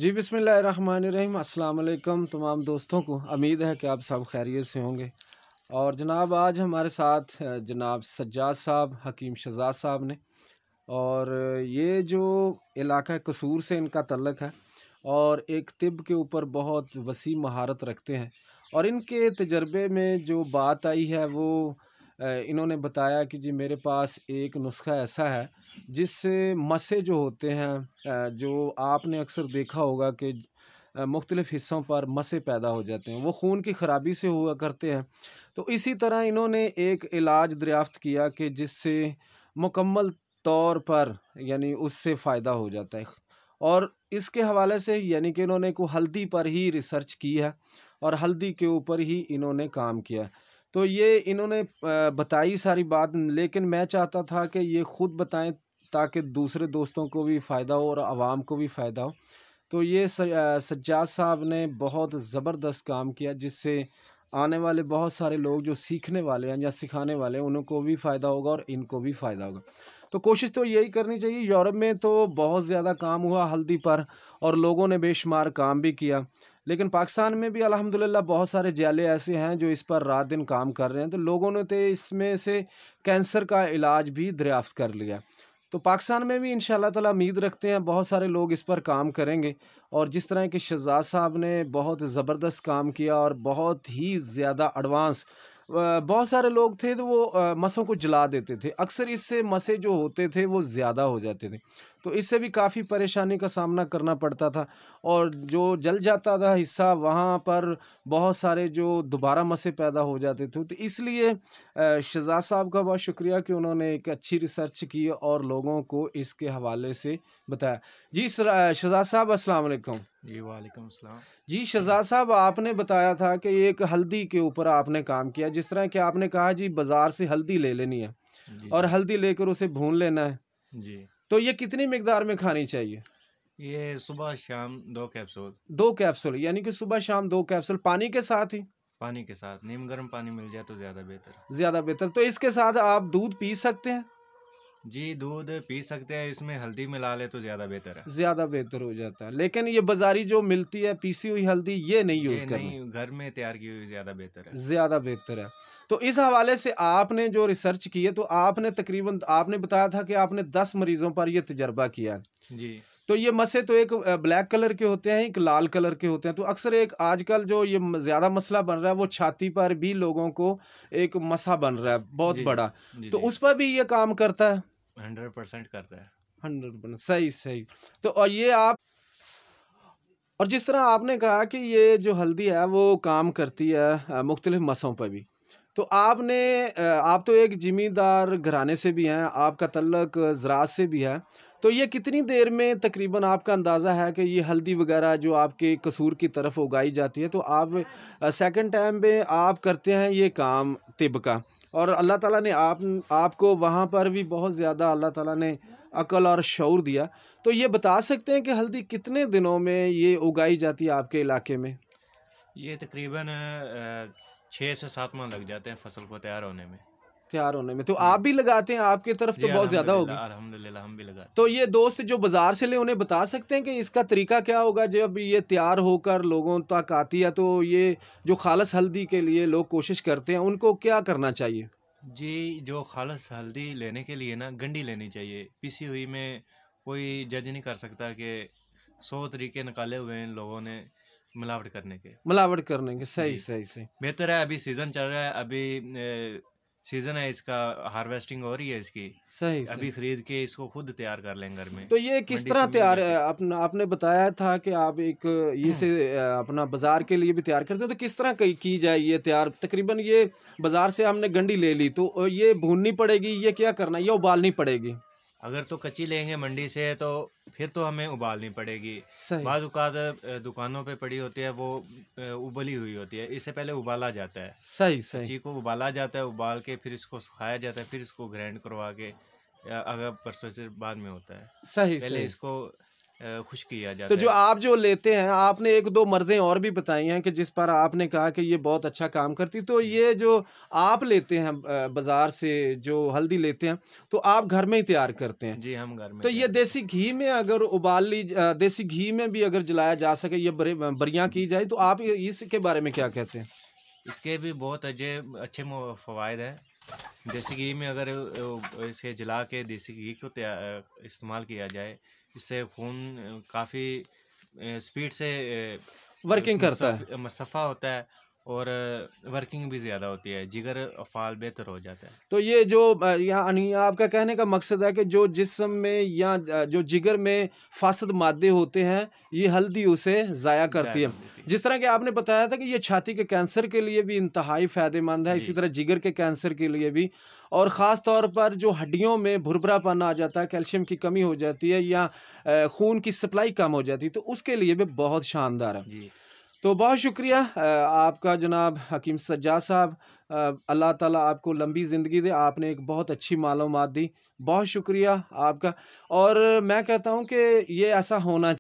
जी बिस्मिल्लाहिर्रहमानिर्रहीम। अस्सलाम वालेकुम तमाम दोस्तों को। उम्मीद है कि आप सब खैरियत से होंगे। और जनाब आज हमारे साथ जनाब सज्जाद साहब, हकीम शहजाद साहब ने, और ये जो इलाका कसूर से इनका तल्लक है और एक तिब के ऊपर बहुत वसी महारत रखते हैं। और इनके तजर्बे में जो बात आई है वो इन्होंने बताया कि जी मेरे पास एक नुस्खा ऐसा है जिससे मसे जो होते हैं, जो आपने अक्सर देखा होगा कि मुख्तलिफ़ हिस्सों पर मसे पैदा हो जाते हैं, वो खून की ख़राबी से हुआ करते हैं। तो इसी तरह इन्होंने एक इलाज दरियाफ़्त किया कि जिससे मुकम्मल तौर पर यानी उससे फ़ायदा हो जाता है। और इसके हवाले से यानी कि इन्होंने को हल्दी पर ही रिसर्च की है और हल्दी के ऊपर ही इन्होंने काम किया। तो ये इन्होंने बताई सारी बात, लेकिन मैं चाहता था कि ये ख़ुद बताएं ताकि दूसरे दोस्तों को भी फ़ायदा हो और आवाम को भी फ़ायदा हो। तो ये सज्जाद साहब ने बहुत ज़बरदस्त काम किया जिससे आने वाले बहुत सारे लोग जो सीखने वाले हैं या सिखाने वाले हैं उनको भी फ़ायदा होगा और इनको भी फ़ायदा होगा। तो कोशिश तो यही करनी चाहिए। यूरोप में तो बहुत ज़्यादा काम हुआ हल्दी पर और लोगों ने बेशुमार काम भी किया, लेकिन पाकिस्तान में भी अल्हम्दुलिल्लाह बहुत सारे ज़िले ऐसे हैं जो इस पर रात दिन काम कर रहे हैं। तो लोगों ने तो इसमें से कैंसर का इलाज भी दरियाफ़्त कर लिया। तो पाकिस्तान में भी इंशाअल्लाह ताला उम्मीद रखते हैं बहुत सारे लोग इस पर काम करेंगे। और जिस तरह के शहजाद साहब ने बहुत ज़बरदस्त काम किया और बहुत ही ज़्यादा एडवांस, बहुत सारे लोग थे तो वो मसों को जला देते थे। अक्सर इससे मसे जो होते थे वो ज़्यादा हो जाते थे, तो इससे भी काफ़ी परेशानी का सामना करना पड़ता था। और जो जल जाता था हिस्सा वहाँ पर बहुत सारे जो दोबारा मसे पैदा हो जाते थे। तो इसलिए शहजाद साहब का बहुत शुक्रिया कि उन्होंने एक अच्छी रिसर्च की और लोगों को इसके हवाले से बताया। जी शहजाद साहब अस्सलाम वालेकुम। जी वालेकुम अस्सलाम। जी शहजाद साहब, आपने बताया था कि एक हल्दी के ऊपर आपने काम किया, जिस तरह कि आपने कहा जी बाज़ार से हल्दी ले लेनी है जी, और जी। हल्दी लेकर उसे भून लेना है। जी। तो ये कितनी मिकदार में खानी चाहिए? ये सुबह शाम 2 कैप्सूल 2 कैप्सूल यानी कि सुबह शाम 2 कैप्सूल पानी के साथ ही? पानी के साथ, नीम गर्म पानी मिल जाए तो ज़्यादा बेहतर है। ज़्यादा बेहतर। तो इसके साथ आप दूध पी सकते हैं? जी, दूध पी सकते हैं, इसमें हल्दी मिला लें तो ज़्यादा बेहतर है। ज़्यादा बेहतर हो जाता है। लेकिन ये बाज़ारी जो मिलती है पीसी हुई हल्दी, ये नहीं ये यूज़ करनी। नहीं, घर में तैयार की हुई ज़्यादा बेहतर है। ज़्यादा बेहतर है। तो इस हवाले से आपने जो रिसर्च की है, तो आपने तकरीबन आपने बताया था कि आपने 10 मरीज़ों पर ये तजर्बा किया है। जी। तो ये मसे तो एक ब्लैक कलर के होते हैं, एक लाल कलर के होते हैं। तो अक्सर एक आजकल जो ये ज़्यादा मसला बन रहा है, वो छाती पर भी लोगों को एक मसा बन रहा है, बहुत जी, जी। बड़ा। जी, तो जी। उस पर भी ये काम करता है? 100% करता है। 100% सही, सही। तो और ये आप और जिस तरह आपने कहा कि ये जो हल्दी है वो काम करती है मुख्तलिफ़ मसों पर भी। तो आपने आप तो एक ज़मींदार घराने से भी हैं, आपका तल्लक ज़राअत से भी है। तो ये कितनी देर में तकरीबन आपका अंदाज़ा है कि ये हल्दी वग़ैरह जो आपके कसूर की तरफ उगाई जाती है, तो आप सेकंड टाइम पे आप करते हैं ये काम तिब का। और अल्लाह ताला ने आपको वहाँ पर भी बहुत ज़्यादा अल्लाह ताला ने अक़ल और शऊर दिया। तो ये बता सकते हैं कि हल्दी कितने दिनों में ये उगाई जाती है आपके इलाके में? ये तकरीबन 6 से 7 माह लग जाते हैं फसल को तैयार होने में। तैयार होने में। तो जी। आप भी लगाते हैं, आपकी तरफ जी, तो बहुत ज़्यादा होगी। अल्हम्दुलिल्लाह हम भी लगाते तो हैं। ये दोस्त जो बाज़ार से ले उन्हें बता सकते हैं कि इसका तरीका क्या होगा जब ये तैयार होकर लोगों तक आती है, तो ये जो ख़ालिस हल्दी के लिए लोग कोशिश करते हैं, उनको क्या करना चाहिए? जी, जो ख़ालिस हल्दी लेने के लिए ना गंडी लेनी चाहिए। पिसी हुई में कोई जज नहीं कर सकता कि 100 तरीके निकाले हुए हैं इन लोगों ने मिलावट करने के। मिलावट करने के, सही, जी, सही, सही। बेहतर है, अभी सीज़न चल रहा है, अभी सीज़न है इसका, हार्वेस्टिंग हो रही है इसकी। सही, अभी सही। खरीद के इसको खुद तैयार कर लें घर में, तो ये किस मंडी तरह से मिल तैयार जाती है। अपना आपने बताया था कि आप एक ये से अपना बाज़ार के लिए भी तैयार करते हो, तो किस तरह की जाए ये तैयार? तकरीबन ये बाज़ार से हमने गंडी ले ली, तो ये भूननी पड़ेगी, ये क्या करना है, या उबालनी पड़ेगी? अगर तो कच्ची लेंगे मंडी से तो फिर तो हमें उबालनी पड़ेगी। सही, बाद औक़ात दुकानों पे पड़ी होती है वो उबली हुई होती है, इससे पहले उबाला जाता है। सही, सही, कच्ची को उबाला जाता है, उबाल के फिर इसको सुखाया जाता है, फिर इसको ग्राइंड करवा के अगर प्रोसेसर बाद में होता है। सही, पहले सही। इसको खुश किया जाता तो है। जो आप जो लेते हैं, आपने एक दो मर्ज़ें और भी बताई हैं कि जिस पर आपने कहा कि ये बहुत अच्छा काम करती, तो जी। ये जो आप लेते हैं बाज़ार से जो हल्दी लेते हैं, तो आप घर में ही तैयार करते हैं। जी, हम घर में तो ये तैयार करते देसी घी में अगर देसी घी में भी अगर जलाया जा सके, ये बरियाँ की जाए, तो आप इसके बारे में क्या कहते हैं? हैं। इसके भी बहुत अच्छे फ़वाइद हैं। देसी घी में अगर इसे जला के देसी घी को इस्तेमाल किया जाए, इससे खून काफ़ी स्पीड से वर्किंग उसमें करता है। सफ़ा होता है और वर्किंग भी ज़्यादा होती है, जिगर फ़ाल बेहतर हो जाता है। तो ये जो यानी आपका कहने का मकसद है कि जो जिस्म में या जो जिगर में फासद मादे होते हैं, ये हल्दी उसे ज़ाया ज़ाया करती है। कर देती जिस तरह कि आपने बताया था कि ये छाती के कैंसर के लिए भी इंतहाई फ़ायदेमंद है, है। इसी जी, तरह जिगर के कैंसर के लिए भी, और ख़ास तौर पर जो हड्डियों में भुरभुरापन आ जाता है, कैल्शियम की कमी हो जाती है या खून की सप्लाई कम हो जाती है, तो उसके लिए भी बहुत शानदार है। जी, तो बहुत शुक्रिया आपका जनाब हकीम सज्जाद साहब। अल्लाह ताला आपको लंबी ज़िंदगी दे। आपने एक बहुत अच्छी मालूमात दी। बहुत शुक्रिया आपका। और मैं कहता हूँ कि ये ऐसा होना